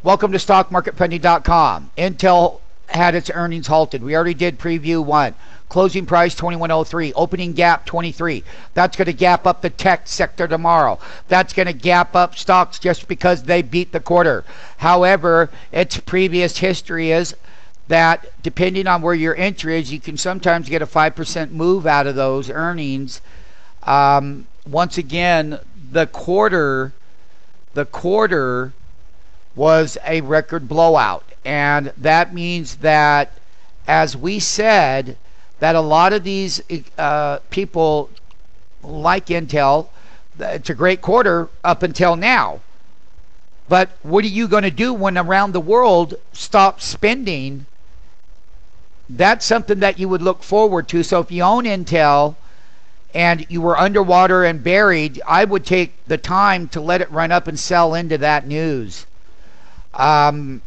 Welcome to StockMarketPending.com. Intel had its earnings halted. We already did preview 1. Closing price 2103. Opening gap 23. That's going to gap up the tech sector tomorrow. That's going to gap up stocks just because they beat the quarter. However, its previous history is that depending on where your entry is, you can sometimes get a 5% move out of those earnings. Once again, the quarter was a record blowout, and that means that, as we said, that a lot of these people like Intel, it's a great quarter up until now, but what are you going to do when around the world stops spending? That's something that you would look forward to. So if you own Intel and you were underwater and buried, I would take the time to let it run up and sell into that news.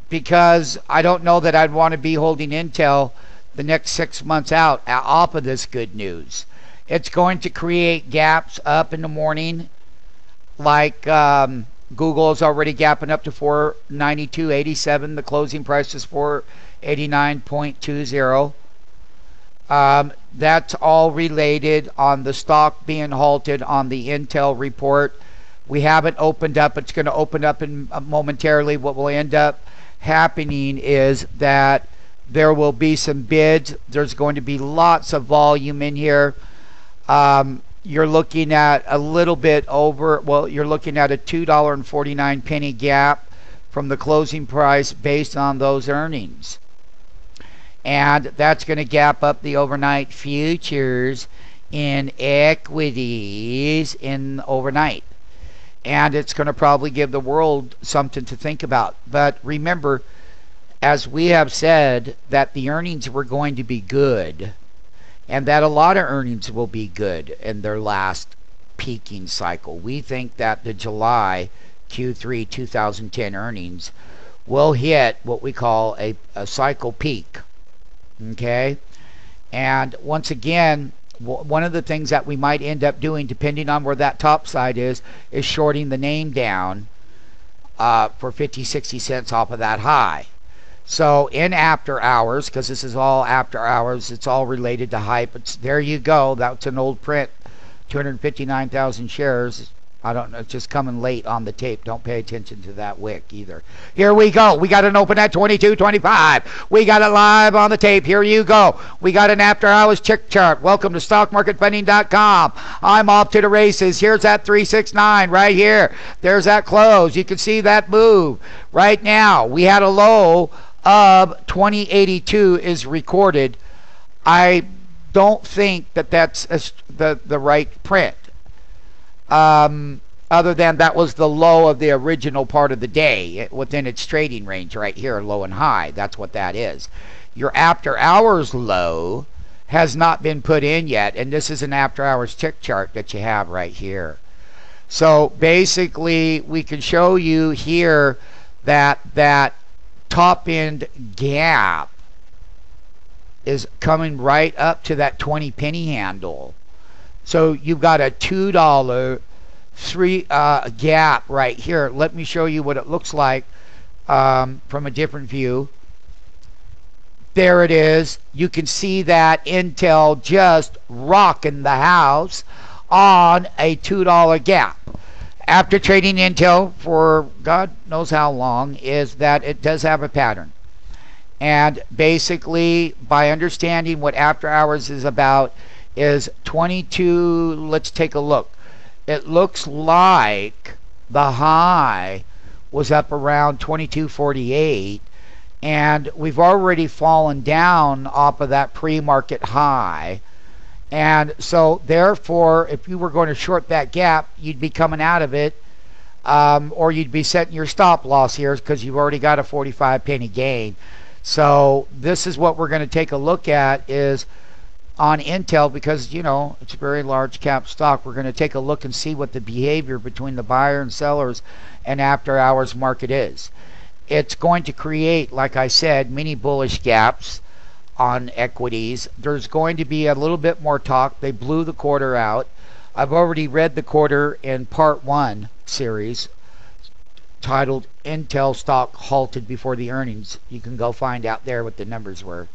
Because I don't know that I'd want to be holding Intel the next 6 months out off of this good news. It's going to create gaps up in the morning, like Google is already gapping up to 492.87. The closing price is 489.20. That's all related on the stock being halted on the Intel report. We haven't opened up. It's going to open up in momentarily. What will end up happening is that there will be some bids. There's going to be lots of volume in here. You're looking at a little bit over, well, you're looking at a $2.49 gap from the closing price based on those earnings. And that's going to gap up the overnight futures in equities in overnight. And it's going to probably give the world something to think about. But remember, as we have said, that the earnings were going to be good, and that a lot of earnings will be good in their last peaking cycle. We think that the July Q3 2010 earnings will hit what we call a cycle peak. Okay? And once again, one of the things that we might end up doing, depending on where that top side is shorting the name down for 50, 60 cents off of that high. So in after hours, because this is all after hours, it's all related to hype. There you go. That's an old print. 259,000 shares. I don't know. It's just coming late on the tape. Don't pay attention to that wick either. Here we go. We got an open at 22.25. We got it live on the tape. Here you go. We got an after hours chick chart. Welcome to StockMarketPending.com. I'm off to the races. Here's that 369 right here. There's that close. You can see that move right now. We had a low of 2082 is recorded. I don't think that that's the right print. Other than that was the low of the original part of the day within its trading range right here, low and high. That's what that is. Your after hours low has not been put in yet, and this is an after hours tick chart that you have right here. So basically we can show you here that that top end gap is coming right up to that 20 penny handle. So you've got a $2 gap right here. Let me show you what it looks like from a different view. There it is. You can see that Intel just rocking the house on a $2 gap. After trading Intel for God knows how long, is that it does have a pattern. And basically, by understanding what after hours is about, is 22, let's take a look. It looks like the high was up around 22.48, and we've already fallen down off of that pre-market high. And so therefore, if you were going to short that gap, you'd be coming out of it, or you'd be setting your stop loss here because you've already got a 45 penny gain. So this is what we're going to take a look at is on Intel, because you know it's a very large cap stock. We're going to take a look and see what the behavior between the buyer and sellers and after hours market is. It's going to create, like I said, mini bullish gaps on equities. There's going to be a little bit more talk. They blew the quarter out. I've already read the quarter in part 1 series. titled Intel Stock Halted Before the Earnings. You can go find out there what the numbers were.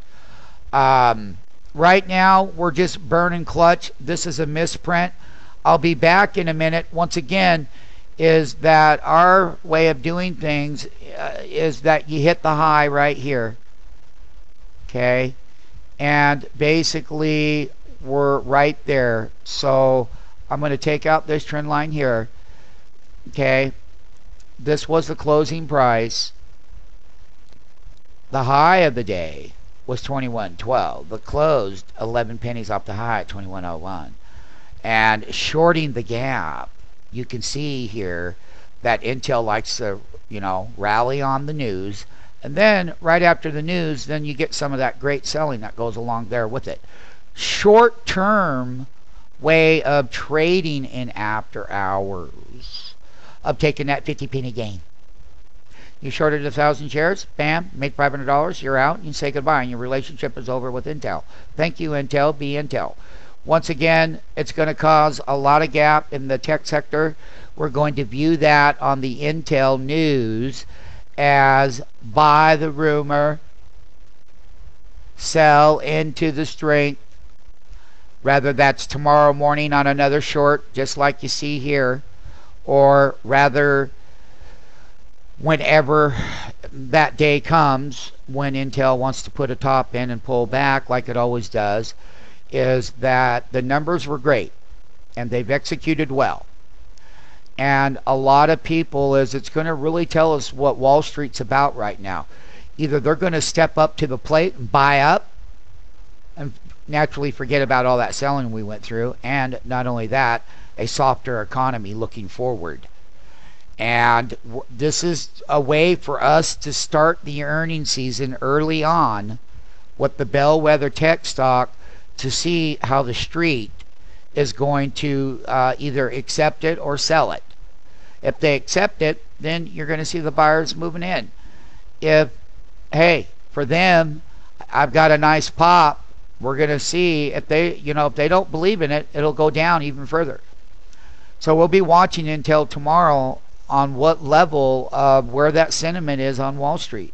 Right now, we're just burning clutch. This is a misprint. I'll be back in a minute. Once again, is that our way of doing things is that you hit the high right here. Okay? And basically, we're right there. So I'm going to take out this trend line here. Okay? This was the closing price. The high of the day was 21.12. The closed 11 pennies off the high at 21.01. And shorting the gap, you can see here that Intel likes to, rally on the news. And then right after the news, then you get some of that great selling that goes along there with it. Short-term way of trading in after hours, of taking that 50 penny gain. You shorted 1,000 shares, bam, made $500, you're out, and you say goodbye, and your relationship is over with Intel. Thank you, Intel. Be Intel. Once again, it's going to cause a lot of gap in the tech sector. We're going to view that on the Intel news as buy the rumor, sell into the strength. Rather, that's tomorrow morning on another short, just like you see here, or rather, whenever that day comes, when Intel wants to put a top in and pull back like it always does, is that the numbers were great and they've executed well. And a lot of people, it's going to really tell us what Wall Street's about right now. Either they're going to step up to the plate and buy up and naturally forget about all that selling we went through, and not only that, a softer economy looking forward. And this is a way for us to start the earnings season early on with the bellwether tech stock to see how the street is going to either accept it or sell it. If they accept it, then you're going to see the buyers moving in. If, hey, for them, I've got a nice pop, we're going to see if they, if they don't believe in it, it'll go down even further. So we'll be watching until tomorrow on what level of where that sentiment is on Wall Street.